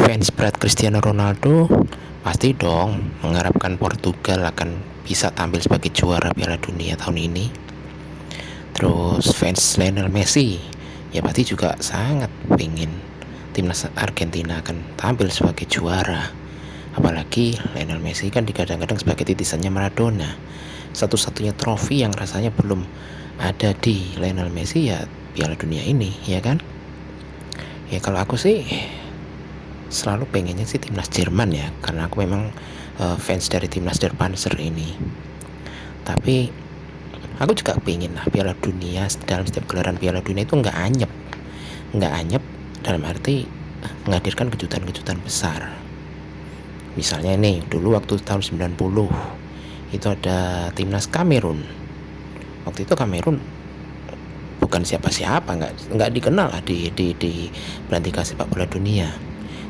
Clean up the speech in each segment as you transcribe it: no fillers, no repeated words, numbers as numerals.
fans berat Cristiano Ronaldo pasti dong mengharapkan Portugal akan bisa tampil sebagai juara Piala Dunia tahun ini. Terus fans Lionel Messi ya pasti juga sangat ingin timnas Argentina akan tampil sebagai juara. Apalagi Lionel Messi kan digadang-gadang sebagai titisannya Maradona. Satu-satunya trofi yang rasanya belum ada di Lionel Messi ya Piala Dunia ini, ya kan? Ya kalau aku sih selalu pengennya sih timnas Jerman ya, karena aku memang fans dari timnas Der Panzer ini. Tapi aku juga pengen lah Piala Dunia, dalam setiap gelaran Piala Dunia itu nggak anyep dalam arti menghadirkan kejutan-kejutan besar. Misalnya nih, dulu waktu tahun 90 itu ada timnas Kamerun. Waktu itu Kamerun bukan siapa-siapa, nggak dikenal lah di belantika sepak bola dunia.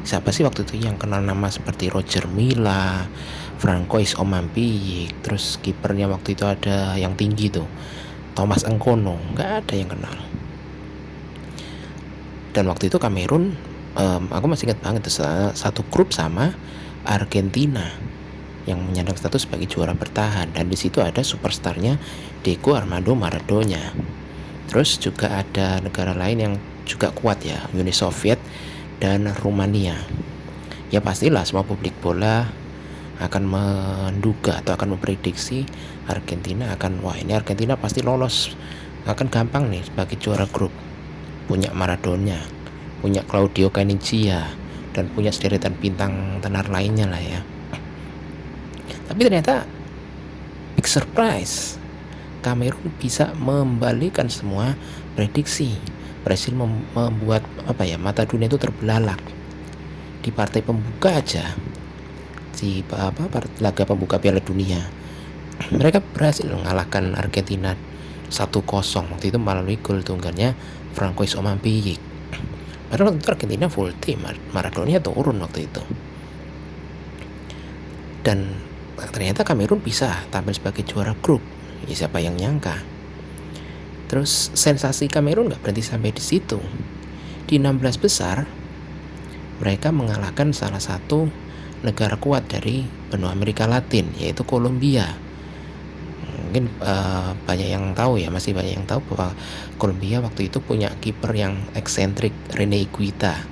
Siapa sih waktu itu yang kenal nama seperti Roger Milla, Francois Omampiik, terus kipernya waktu itu ada yang tinggi tuh, Thomas Engkono, nggak ada yang kenal. Dan waktu itu Kamerun, aku masih ingat banget tuh, satu grup sama Argentina yang menyandang status sebagai juara bertahan, dan di situ ada superstarnya Diego Armando Maradona. Terus juga ada negara lain yang juga kuat ya, Uni Soviet dan Rumania. Ya pastilah semua publik bola akan menduga atau akan memprediksi Argentina akan, wah ini Argentina pasti lolos, akan gampang nih sebagai juara grup. Punya Maradona, punya Claudio Caniggia, dan punya sederetan bintang tenar lainnya lah ya. Tapi ternyata big surprise, Kamerun bisa membalikan semua prediksi, berhasil membuat mata dunia itu terbelalak. Di partai pembuka aja, di laga pembuka Piala Dunia, mereka berhasil mengalahkan Argentina 1-0 waktu itu melalui gol tunggalnya Francois Omampiik. Padahal waktu itu Argentina full team, Maradona turun waktu itu. Dan ternyata Kamerun bisa tampil sebagai juara grup. Ya siapa yang nyangka. Terus sensasi Kamerun nggak berhenti sampai di situ. Di 16 besar mereka mengalahkan salah satu negara kuat dari benua Amerika Latin, yaitu Kolombia. Mungkin banyak yang tahu ya, masih banyak yang tahu bahwa Kolombia waktu itu punya kiper yang eksentrik, Rene Higuita,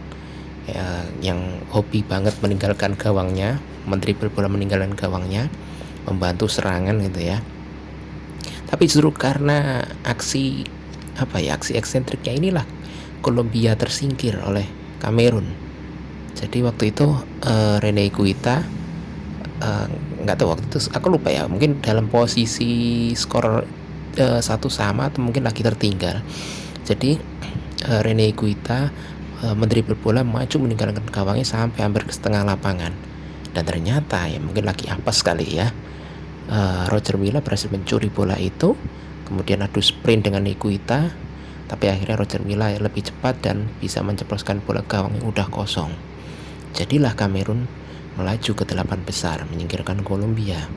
ya, yang hobi banget meninggalkan gawangnya, mendribel bola meninggalkan gawangnya, membantu serangan gitu ya. Tapi justru karena aksi eksentriknya inilah Kolombia tersingkir oleh Kamerun. Jadi waktu itu Rene Higuita, nggak tahu waktu itu aku lupa ya, mungkin dalam posisi skor 1-1 atau mungkin lagi tertinggal. Jadi Rene Higuita mendribel bola maju meninggalkan gawangnya sampai hampir ke setengah lapangan, dan ternyata ya mungkin lagi apes kali ya, Roger Milla berhasil mencuri bola itu, kemudian adu sprint dengan Higuita, tapi akhirnya Roger Milla lebih cepat dan bisa menceploskan bola gawang yang udah kosong. Jadilah Kamerun melaju ke 8 besar, menyingkirkan Kolombia.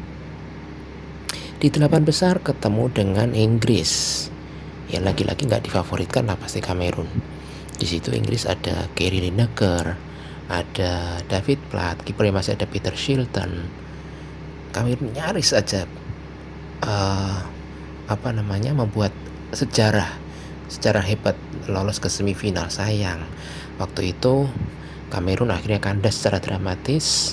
Di 8 besar ketemu dengan Inggris. Ya lagi-lagi nggak difavoritkan lah pasti Kamerun. Di situ Inggris ada Gary Lineker, ada David Platt, kipernya masih ada Peter Shilton. Kamerun nyaris aja membuat sejarah hebat, lolos ke semifinal. Sayang waktu itu Kamerun akhirnya kandas secara dramatis.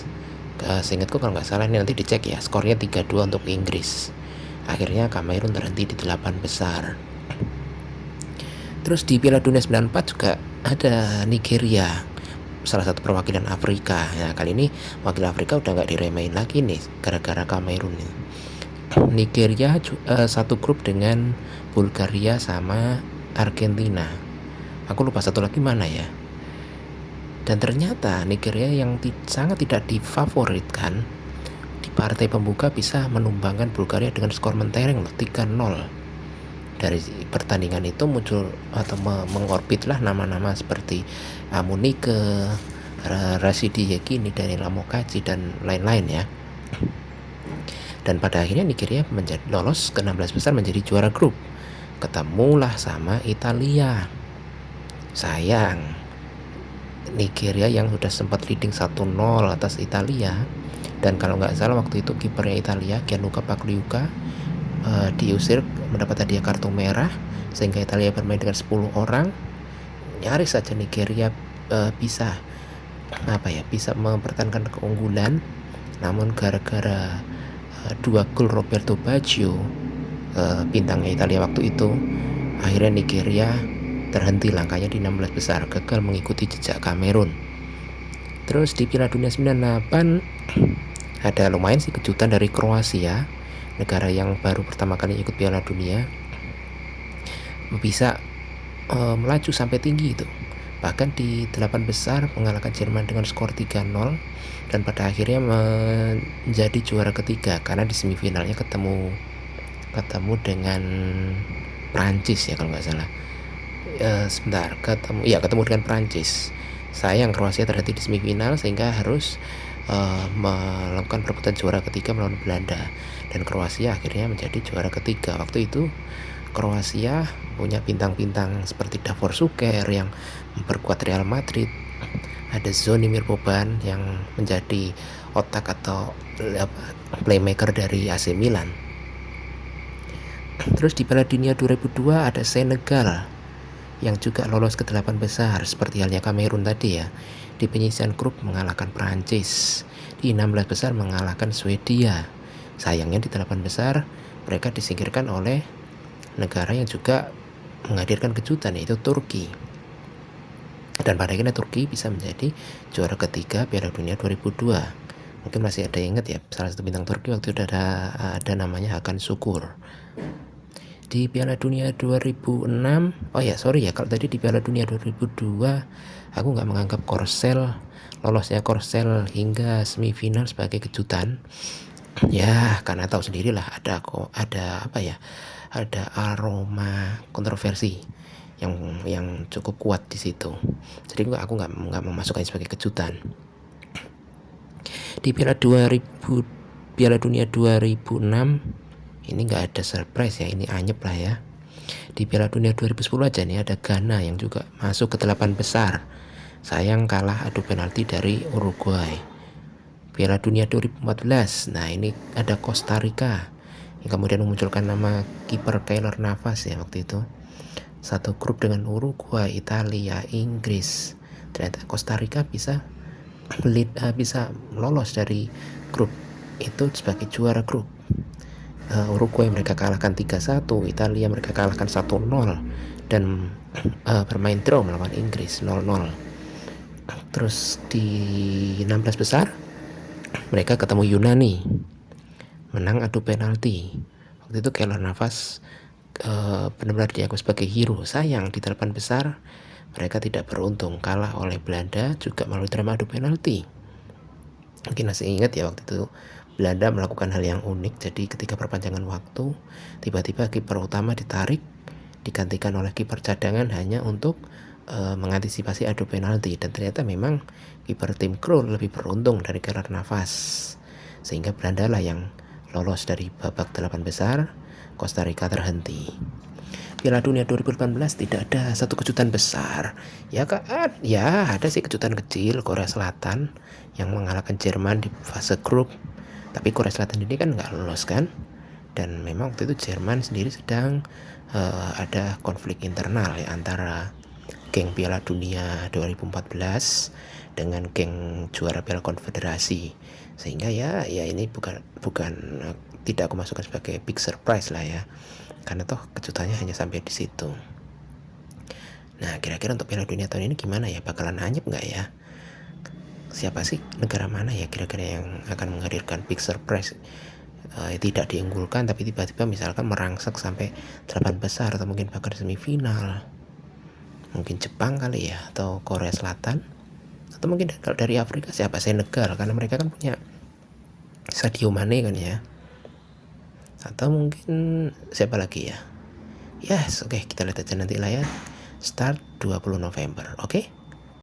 Seingatku kalau nggak salah, ini nanti dicek ya, skornya 3-2 untuk Inggris. Akhirnya Kamerun terhenti di 8 besar. Terus di Piala Dunia 94 juga ada Nigeria, salah satu perwakilan Afrika. Nah kali ini wakil Afrika udah nggak diremehin lagi nih gara-gara Kamerun ini. Nigeria satu grup dengan Bulgaria sama Argentina. Aku lupa satu lagi mana ya. Dan ternyata Nigeria yang sangat tidak difavoritkan di partai pembuka bisa menumbangkan Bulgaria dengan skor mentereng 3-0. Dari pertandingan itu muncul atau mengorbit lah nama-nama seperti Amunike, Rashidi Yekini, Daniel Amokachi, dan lain-lain ya. Dan pada akhirnya Nigeria lolos ke 16 besar menjadi juara grup. Ketemulah sama Italia. Sayang, Nigeria yang sudah sempat leading 1-0 atas Italia, dan kalau nggak salah waktu itu kipernya Italia Gianluca Pagliuca diusir mendapat hadiah kartu merah, sehingga Italia bermain dengan 10 orang. Nyaris saja Nigeria bisa mempertahankan keunggulan, namun gara-gara 2 gol Roberto Baggio, bintangnya Italia waktu itu, akhirnya Nigeria terhenti langkahnya di 16 besar, gagal mengikuti jejak Kamerun. Terus di Piala Dunia 98 ada lumayan sih kejutan dari Kroasia, negara yang baru pertama kali ikut Piala Dunia, bisa melaju sampai tinggi itu. Bahkan di 8 besar mengalahkan Jerman dengan skor 3-0, dan pada akhirnya menjadi juara ketiga karena di semifinalnya ketemu dengan Prancis ya kalau nggak salah. Ketemu dengan Prancis. Sayang Kroasia terhenti di semifinal sehingga harus melakukan perebutan juara ketiga melawan Belanda, dan Kroasia akhirnya menjadi juara ketiga. Waktu itu Kroasia punya bintang-bintang seperti Davor Šuker yang memperkuat Real Madrid, ada Zvonimir Boban yang menjadi otak atau playmaker dari AC Milan. Terus di Piala Dunia 2002 ada Senegal yang juga lolos ke 8 besar seperti halnya Kamerun tadi ya. Di penyisian grup mengalahkan Prancis, di 16 besar mengalahkan Swedia. Sayangnya di 8 besar mereka disingkirkan oleh negara yang juga menghadirkan kejutan, yaitu Turki. Dan pada akhirnya Turki bisa menjadi juara ketiga Piala Dunia 2002. Mungkin masih ada yang ingat ya, salah satu bintang Turki waktu itu ada namanya Hakan Şükür. Di Piala Dunia 2006, kalau tadi di Piala Dunia 2002 aku nggak menganggap lolosnya Korsel hingga semifinal sebagai kejutan. Ya, karena tahu sendirilah ada aroma kontroversi yang cukup kuat di situ. Jadi aku nggak memasukkannya sebagai kejutan. Di Piala Dunia 2006 ini nggak ada surprise ya, ini anyep lah ya. Di Piala Dunia 2010 aja nih ada Ghana yang juga masuk ke 8 besar. Sayang kalah adu penalti dari Uruguay. Piala Dunia 2014, nah ini ada Costa Rica yang kemudian memunculkan nama kiper Keylor Navas ya waktu itu. Satu grup dengan Uruguay, Italia, Inggris. Ternyata Costa Rica bisa lolos dari grup itu sebagai juara grup. Uruguay mereka kalahkan 3-1, Italia mereka kalahkan 1-0, dan bermain draw melawan Inggris 0-0. Terus di 16 besar mereka ketemu Yunani, menang adu penalti. Waktu itu Keylor Navas benar-benar dianggap sebagai hero. Sayang di 8 besar mereka tidak beruntung, kalah oleh Belanda juga melalui drama adu penalti. Mungkin masih ingat ya waktu itu Belanda melakukan hal yang unik. Jadi ketika perpanjangan waktu, tiba-tiba kiper utama ditarik, digantikan oleh kiper cadangan hanya untuk mengantisipasi adu penalti. Dan ternyata memang kiper tim Krul lebih beruntung dari Keylor Navas, sehingga Belanda lah yang lolos dari babak 8 besar. Costa Rica terhenti. Piala Dunia 2018 tidak ada satu kejutan besar. Ya ada sih kejutan kecil, Korea Selatan yang mengalahkan Jerman di fase grup. Tapi Korea Selatan ini kan nggak lolos kan, dan memang waktu itu Jerman sendiri sedang ada konflik internal ya, antara geng Piala Dunia 2014 dengan geng juara Piala Konfederasi, sehingga ya ini bukan tidak aku masukkan sebagai big surprise lah ya, karena toh kejutannya hanya sampai di situ. Nah, kira-kira untuk Piala Dunia tahun ini gimana ya, bakalan anyep nggak ya? Siapa sih, negara mana ya kira-kira yang akan menghadirkan big surprise, tidak diunggulkan tapi tiba-tiba misalkan merangsek sampai 8 besar atau mungkin bahkan semifinal? Mungkin Jepang kali ya, atau Korea Selatan, atau mungkin kalau dari Afrika siapa, Senegal, karena mereka kan punya Sadio Mane kan ya, atau mungkin siapa lagi ya. Oke, kita lihat aja nanti lah ya, start 20 November. Oke.